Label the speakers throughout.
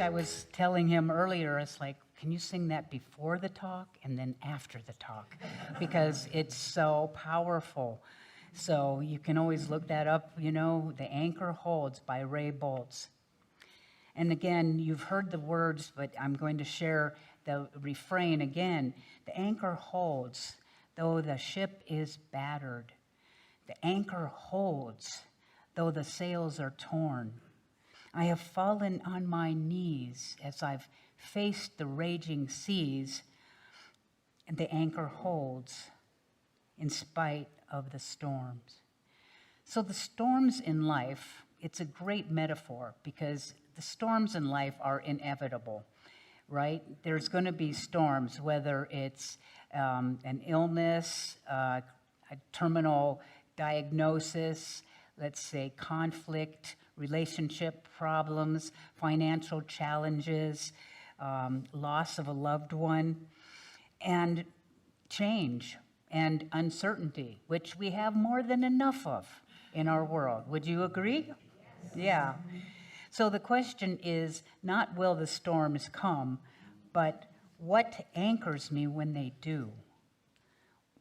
Speaker 1: I was telling him earlier, it's like, can you sing that before the talk and then after the talk? Because it's so powerful. So you can always look that up, The Anchor Holds by Ray Boltz. And again, you've heard the words, but I'm going to share the refrain again. The anchor holds, though the ship is battered. The anchor holds, though the sails are torn. I have fallen on my knees as I've faced the raging seas, and the anchor holds in spite of the storms. So the storms in life, it's a great metaphor because the storms in life are inevitable, right? There's going to be storms, whether it's an illness, a terminal diagnosis, let's say conflict, relationship problems, financial challenges, loss of a loved one, and change and uncertainty, which we have more than enough of in our world. Would you agree? Yes. Yeah. So the question is not will the storms come, but what anchors me when they do?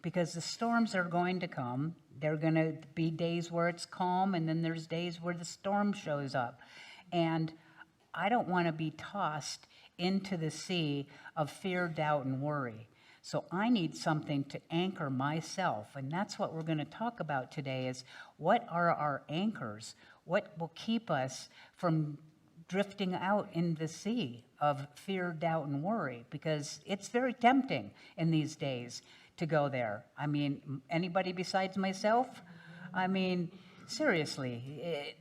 Speaker 1: Because the storms are going to come. There are going to be days where it's calm, and then there's days where the storm shows up. And I don't want to be tossed into the sea of fear, doubt, and worry. So I need something to anchor myself. And that's what we're going to talk about today is what are our anchors? What will keep us from drifting out in the sea of fear, doubt, and worry? Because it's very tempting in these days to go there. I mean, anybody besides myself? I mean, seriously,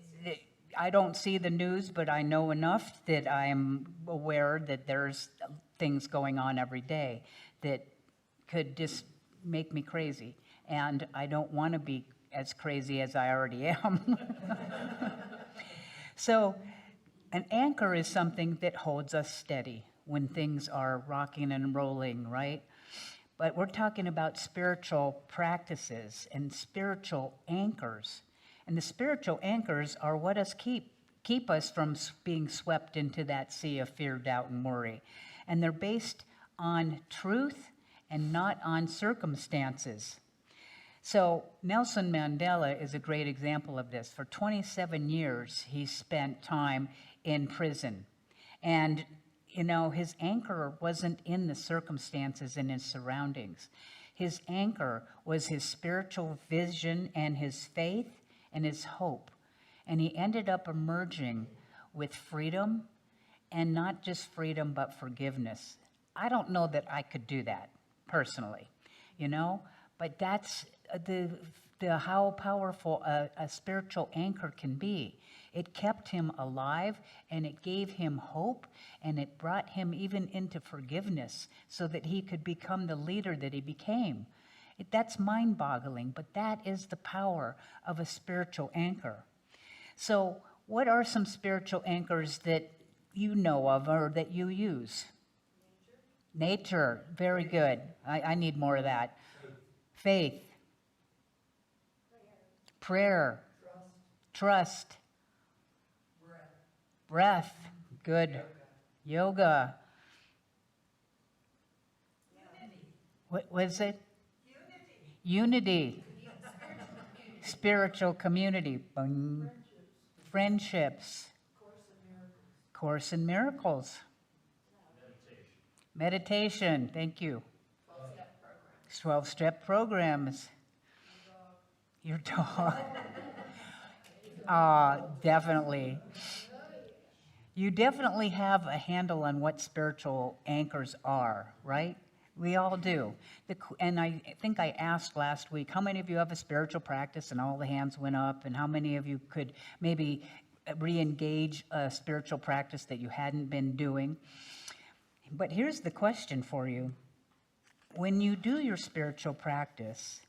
Speaker 1: I don't see the news, but I know enough that I'm aware that there's things going on every day that could just make me crazy. And I don't want to be as crazy as I already am. So an anchor is something that holds us steady when things are rocking and rolling, right? But we're talking about spiritual practices and spiritual anchors. And the spiritual anchors are what keep us from being swept into that sea of fear, doubt, and worry. And they're based on truth and not on circumstances. So Nelson Mandela is a great example of this. For 27 years, he spent time in prison. And, his anchor wasn't in the circumstances and his surroundings. His anchor was his spiritual vision and his faith and his hope. And he ended up emerging with freedom, and not just freedom, but forgiveness. I don't know that I could do that personally, but that's the how powerful a spiritual anchor can be. It kept him alive, and it gave him hope, and it brought him even into forgiveness so that he could become the leader that he became. That's mind-boggling, but that is the power of a spiritual anchor. So what are some spiritual anchors that you know of or that you use? Nature. Very good. I need more of that. Faith. Prayer. Trust. Breath. Good. Yoga. What was it? Unity. Spiritual community. Friendships. Course in Miracles. Meditation. Thank you. 12-step programs. Your dog. Definitely. You definitely have a handle on what spiritual anchors are, right? We all do. And I think I asked last week, how many of you have a spiritual practice? And all the hands went up. And how many of you could maybe re-engage a spiritual practice that you hadn't been doing? But here's the question for you. When you do your spiritual practice,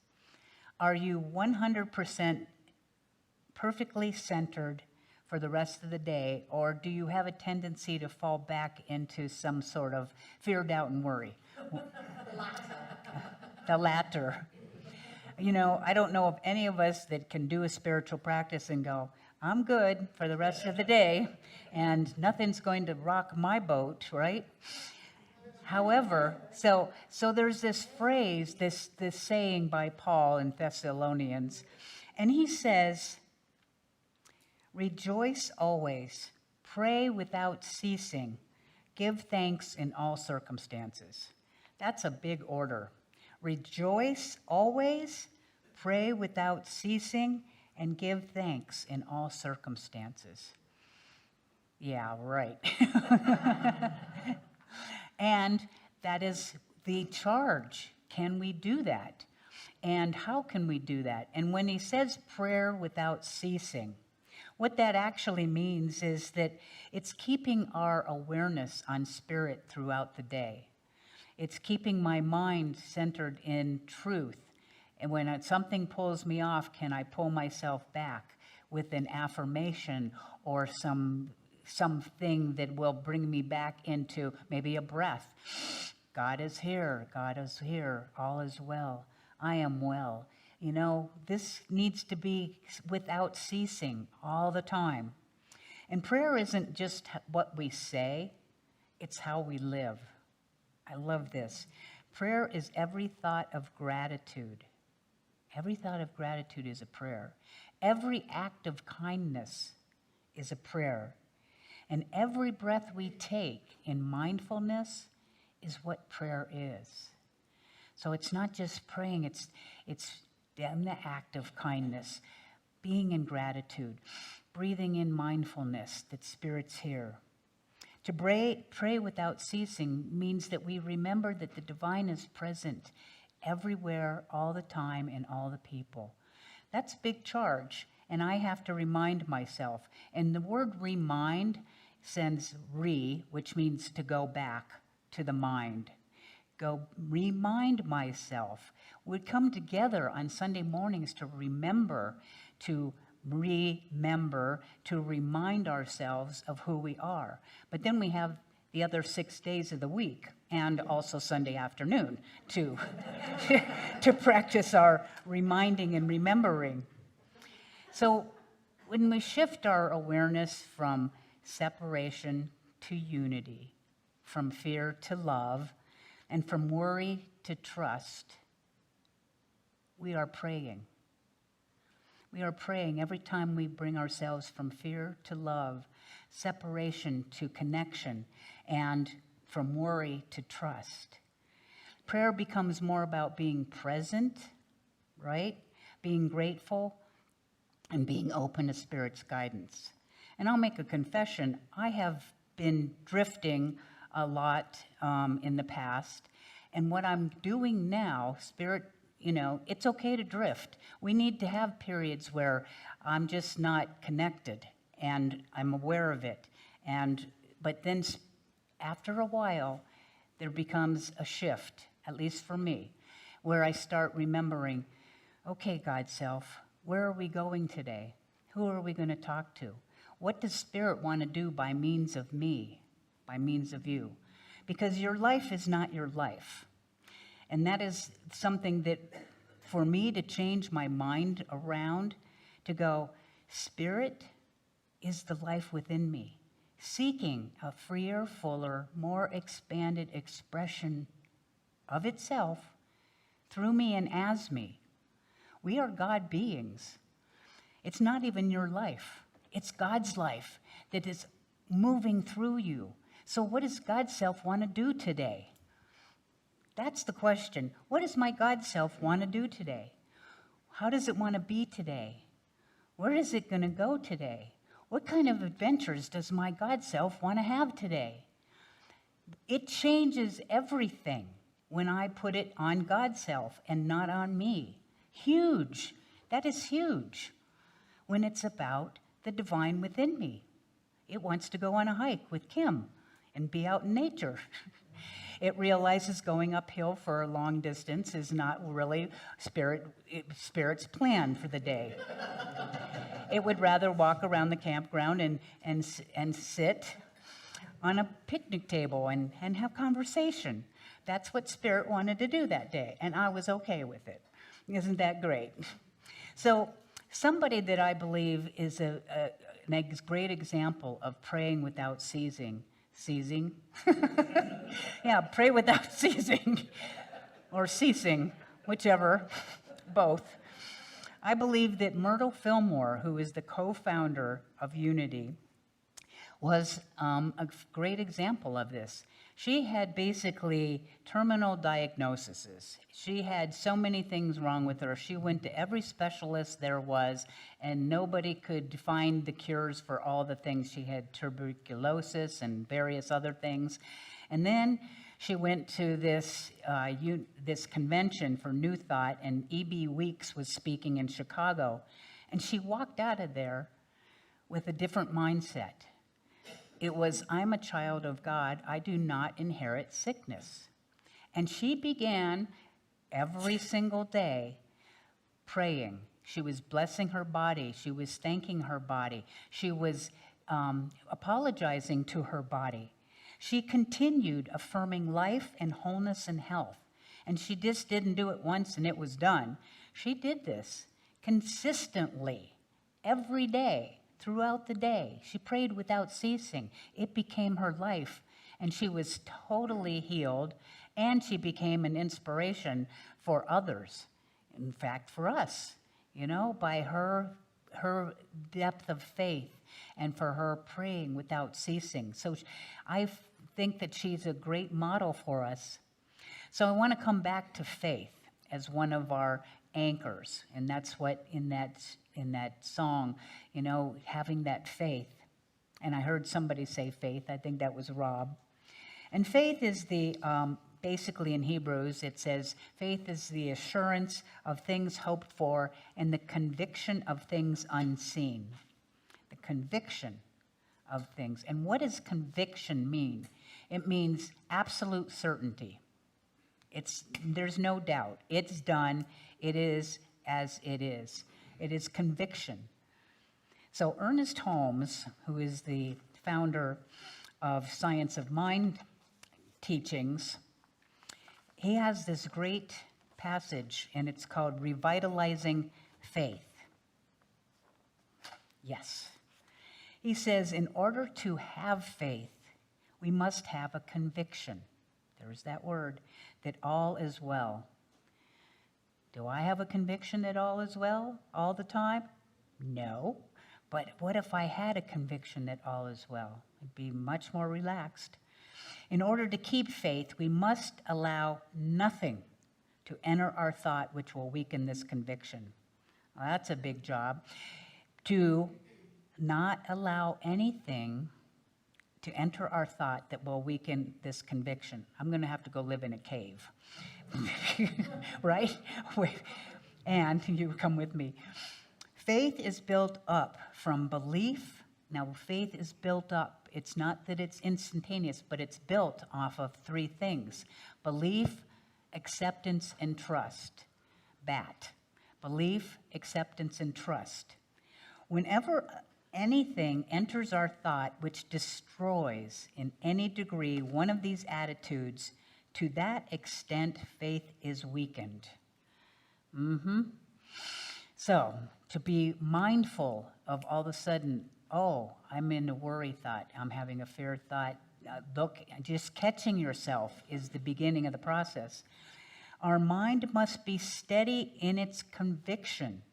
Speaker 1: are you 100% perfectly centered for the rest of the day, or do you have a tendency to fall back into some sort of fear, doubt, and worry? The latter. I don't know of any of us that can do a spiritual practice and go, I'm good for the rest of the day, and nothing's going to rock my boat, right? However, so there's this phrase, this saying by Paul in Thessalonians, and he says, rejoice always, pray without ceasing, give thanks in all circumstances. That's a big order. Rejoice always, pray without ceasing, and give thanks in all circumstances. Yeah, right. And that is the charge. Can we do that? And how can we do that? And when he says prayer without ceasing, what that actually means is that it's keeping our awareness on spirit throughout the day. It's keeping my mind centered in truth. And when something pulls me off, can I pull myself back with an affirmation or something that will bring me back into maybe a breath? God is here. God is here. All is well. I am well. You know, this needs to be without ceasing all the time. And prayer isn't just what we say, it's how we live. I love this. Prayer is every thought of gratitude. Every thought of gratitude is a prayer. Every act of kindness is a prayer. And every breath we take in mindfulness is what prayer is. So it's not just praying, it's in the act of kindness, being in gratitude, breathing in mindfulness that Spirit's here. To pray without ceasing means that we remember that the divine is present everywhere, all the time, in all the people. That's a big charge, and I have to remind myself. And the word remind sends which means to go back to the mind. Go remind myself. We come together on Sunday mornings to remember, to remind ourselves of who we are. But then we have the other 6 days of the week and also Sunday afternoon to practice our reminding and remembering. So when we shift our awareness from separation to unity, from fear to love, and from worry to trust, we are praying. We are praying every time we bring ourselves from fear to love, separation to connection, and from worry to trust. Prayer becomes more about being present, right? Being grateful and being open to Spirit's guidance. And I'll make a confession. I have been drifting a lot in the past. And what I'm doing now, Spirit, it's okay to drift. We need to have periods where I'm just not connected and I'm aware of it. But then after a while, there becomes a shift, at least for me, where I start remembering, okay, God self, where are we going today? Who are we going to talk to? What does Spirit want to do by means of me, by means of you? Because your life is not your life. And that is something that, for me to change my mind around, to go, Spirit is the life within me, seeking a freer, fuller, more expanded expression of itself through me and as me. We are God beings. It's not even your life. It's God's life that is moving through you. So what does God's self want to do today? That's the question. What does my God self want to do today? How does it want to be today? Where is it going to go today? What kind of adventures does my God self want to have today? It changes everything when I put it on God's self and not on me. Huge. That is huge. When it's about the divine within me. It wants to go on a hike with Kim and be out in nature. It realizes going uphill for a long distance is not really Spirit's plan for the day. It would rather walk around the campground and sit on a picnic table and have conversation. That's what Spirit wanted to do that day, and I was okay with it. Isn't that great? So Somebody that I believe is a great example of praying without ceasing. Ceasing? Yeah, pray without ceasing or ceasing, whichever, both. I believe that Myrtle Fillmore, who is the co-founder of Unity, was a great example of this. She had basically terminal diagnoses. She had so many things wrong with her. She went to every specialist there was, and nobody could find the cures for all the things. She had tuberculosis and various other things. And then she went to this convention for New Thought, and E.B. Weeks was speaking in Chicago. And she walked out of there with a different mindset. It was, I'm a child of God. I do not inherit sickness. And she began every single day praying. She was blessing her body. She was thanking her body. She was apologizing to her body. She continued affirming life and wholeness and health. And she just didn't do it once and it was done. She did this consistently every day. Throughout the day, she prayed without ceasing. It became her life, and she was totally healed, and she became an inspiration for others. In fact, for us, by her depth of faith and for her praying without ceasing. So I think that she's a great model for us. So I want to come back to faith as one of our anchors, and that's what in that song, having that faith. And I heard somebody say faith. I think that was Rob. And faith is basically in Hebrews, it says, faith is the assurance of things hoped for and the conviction of things unseen. The conviction of things. And what does conviction mean? It means absolute certainty. There's no doubt. It's done. It is as it is. It is conviction. So Ernest Holmes, who is the founder of Science of Mind teachings, he has this great passage, and it's called Revitalizing Faith. Yes. He says, in order to have faith, we must have a conviction. There's that word, that all is well. Do I have a conviction that all is well all the time? No. But what if I had a conviction that all is well? I'd be much more relaxed. In order to keep faith, we must allow nothing to enter our thought which will weaken this conviction. Well, that's a big job. To not allow anything to enter our thought that will weaken this conviction. I'm going to have to go live in a cave. Right? And you come with me. Faith is built up from belief. Now, faith is built up. It's not that it's instantaneous, but it's built off of three things: belief, acceptance, and trust. BAT. Belief, acceptance, and trust. Whenever anything enters our thought which destroys in any degree one of these attitudes, to that extent, faith is weakened. So, to be mindful of all of a sudden, oh, I'm in a worry thought, I'm having a fear thought. Look, just catching yourself is the beginning of the process. Our mind must be steady in its conviction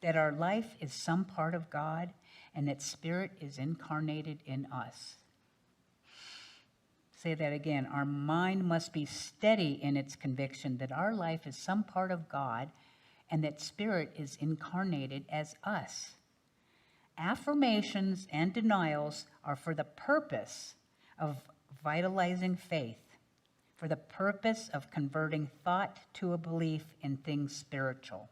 Speaker 1: that our life is some part of God and that Spirit is incarnated in us. Say that again. Our mind must be steady in its conviction that our life is some part of God and that Spirit is incarnated as us. Affirmations and denials are for the purpose of vitalizing faith, for the purpose of converting thought to a belief in things spiritual.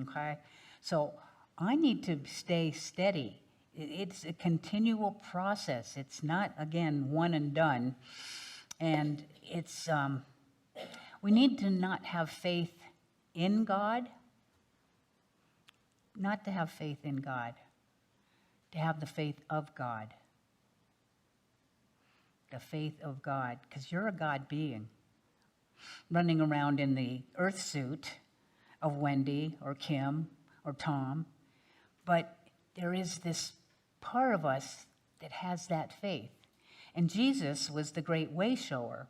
Speaker 1: Okay? So I need to stay steady. It's a continual process. It's not, again, one and done. And it's, we need to not have faith in God, not to have faith in God, to have the faith of God. The faith of God, because you're a God being running around in the earth suit of Wendy or Kim or Tom, but there is this part of us that has that faith. And Jesus was the great way shower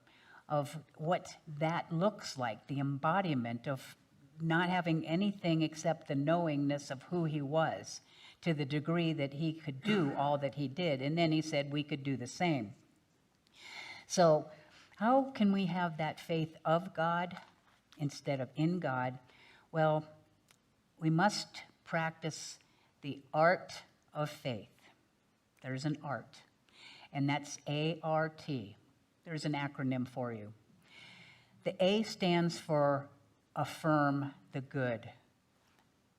Speaker 1: of what that looks like, the embodiment of not having anything except the knowingness of who he was, to the degree that he could do all that he did. And then he said we could do the same. So how can we have that faith of God instead of in God? Well, we must practice the art of faith. There's an art, and that's A-R-T. There's an acronym for you. The A stands for affirm the good.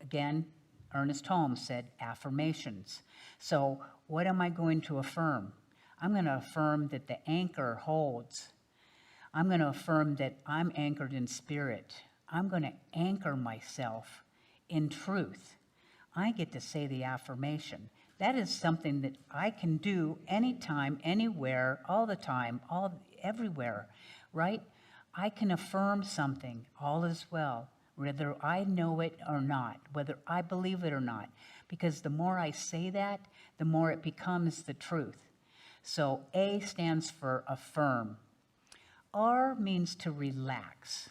Speaker 1: Again, Ernest Holmes said affirmations. So what am I going to affirm? I'm going to affirm that the anchor holds. I'm going to affirm that I'm anchored in spirit. I'm going to anchor myself in truth. I get to say the affirmation. That is something that I can do anytime, anywhere, all the time, everywhere, right? I can affirm something, all is well, whether I know it or not, whether I believe it or not. Because the more I say that, the more it becomes the truth. So A stands for affirm. R means to relax,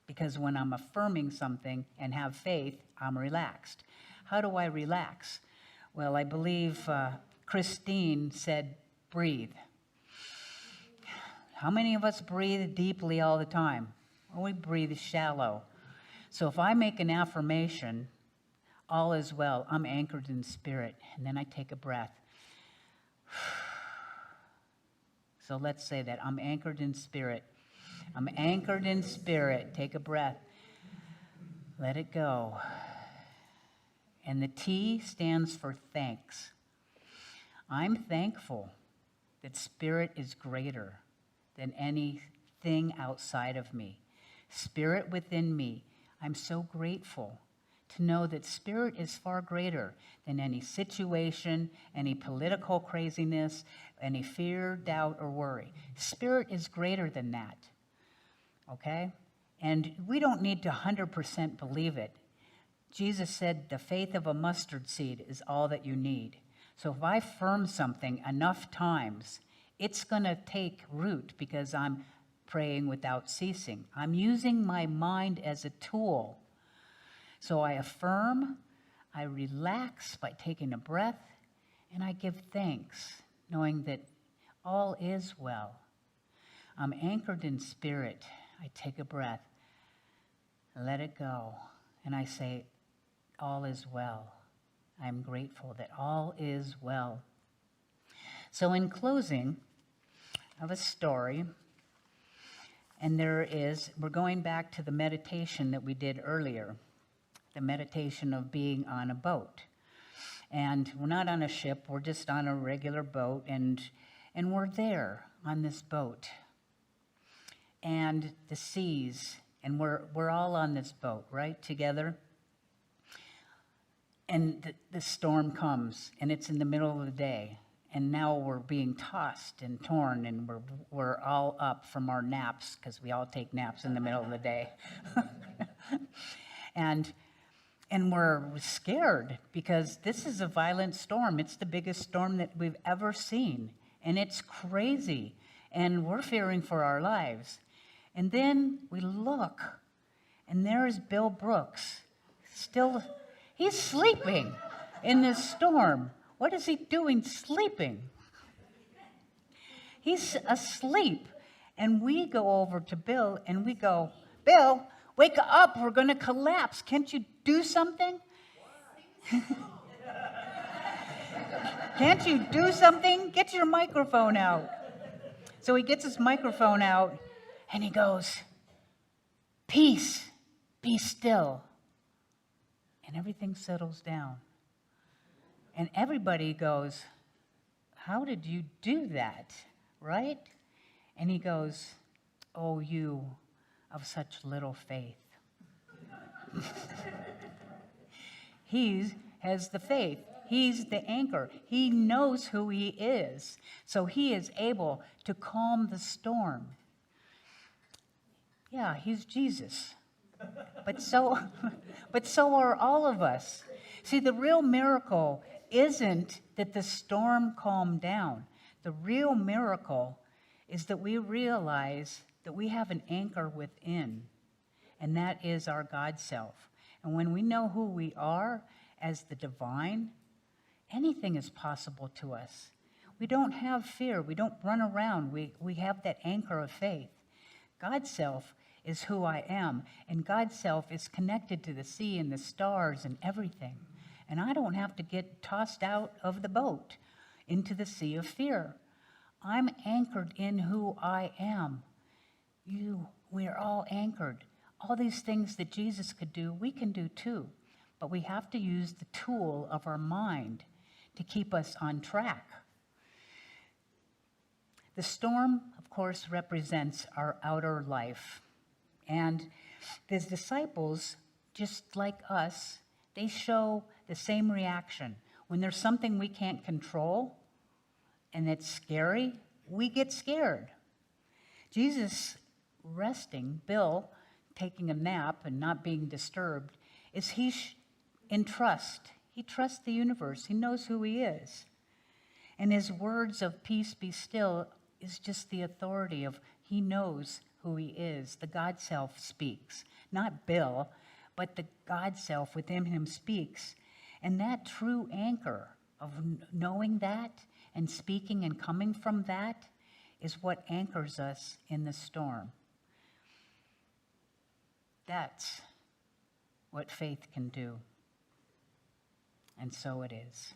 Speaker 1: because when I'm affirming something and have faith, I'm relaxed. How do I relax? Well, I believe Christine said, breathe. How many of us breathe deeply all the time? Well, we breathe shallow. So if I make an affirmation, all is well, I'm anchored in spirit, and then I take a breath. So let's say that I'm anchored in spirit. I'm anchored in spirit. Take a breath. Let it go. And the T stands for thanks. I'm thankful that spirit is greater than anything outside of me. Spirit within me. I'm so grateful to know that spirit is far greater than any situation, any political craziness, any fear, doubt, or worry. Spirit is greater than that, okay? And we don't need to 100% believe it. Jesus said the faith of a mustard seed is all that you need. So if I affirm something enough times, it's going to take root because I'm praying without ceasing. I'm using my mind as a tool. So I affirm, I relax by taking a breath, and I give thanks, knowing that all is well. I'm anchored in spirit. I take a breath, let it go, and I say, all is well. I'm grateful that all is well. So in closing, I have a story, and we're going back to the meditation that we did earlier, the meditation of being on a boat. And we're not on a ship, we're just on a regular boat, and we're there on this boat. And the seas, and we're all on this boat, right, together. And the storm comes, and it's in the middle of the day. And now we're being tossed and torn, and we're all up from our naps, because we all take naps in the middle of the day. And we're scared, because this is a violent storm. It's the biggest storm that we've ever seen, and it's crazy, and we're fearing for our lives. And then we look, and there is Bill Brooks, he's sleeping in this storm. What is he doing sleeping? He's asleep. And we go over to Bill and we go, Bill, wake up, we're going to collapse. Can't you do something? Can't you do something? Get your microphone out. So he gets his microphone out and he goes, peace, be still. And everything settles down. And everybody goes, how did you do that, right? And he goes, oh, you of such little faith. He has the faith. He's the anchor. He knows who he is. So he is able to calm the storm. Yeah, he's Jesus. But so are all of us. See, the real miracle isn't that the storm calmed down. The real miracle is that we realize that we have an anchor within, and that is our God self. And when we know who we are as the divine, anything is possible to us. We don't have fear. We don't run around. We have that anchor of faith. God's self is who I am, and God's self is connected to the sea and the stars and everything. And I don't have to get tossed out of the boat into the sea of fear. I'm anchored in who I am. We're all anchored. All these things that Jesus could do, we can do too. But we have to use the tool of our mind to keep us on track. The storm, of course, represents our outer life. And the disciples, just like us, they show the same reaction. When there's something we can't control and it's scary, we get scared. Jesus resting, Bill taking a nap and not being disturbed, is in trust. He trusts the universe. He knows who he is. And his words of peace be still is just the authority of he knows who he is. The God self speaks. Not Bill, but the God self within him speaks. And that true anchor of knowing that and speaking and coming from that is what anchors us in the storm. That's what faith can do. And so it is.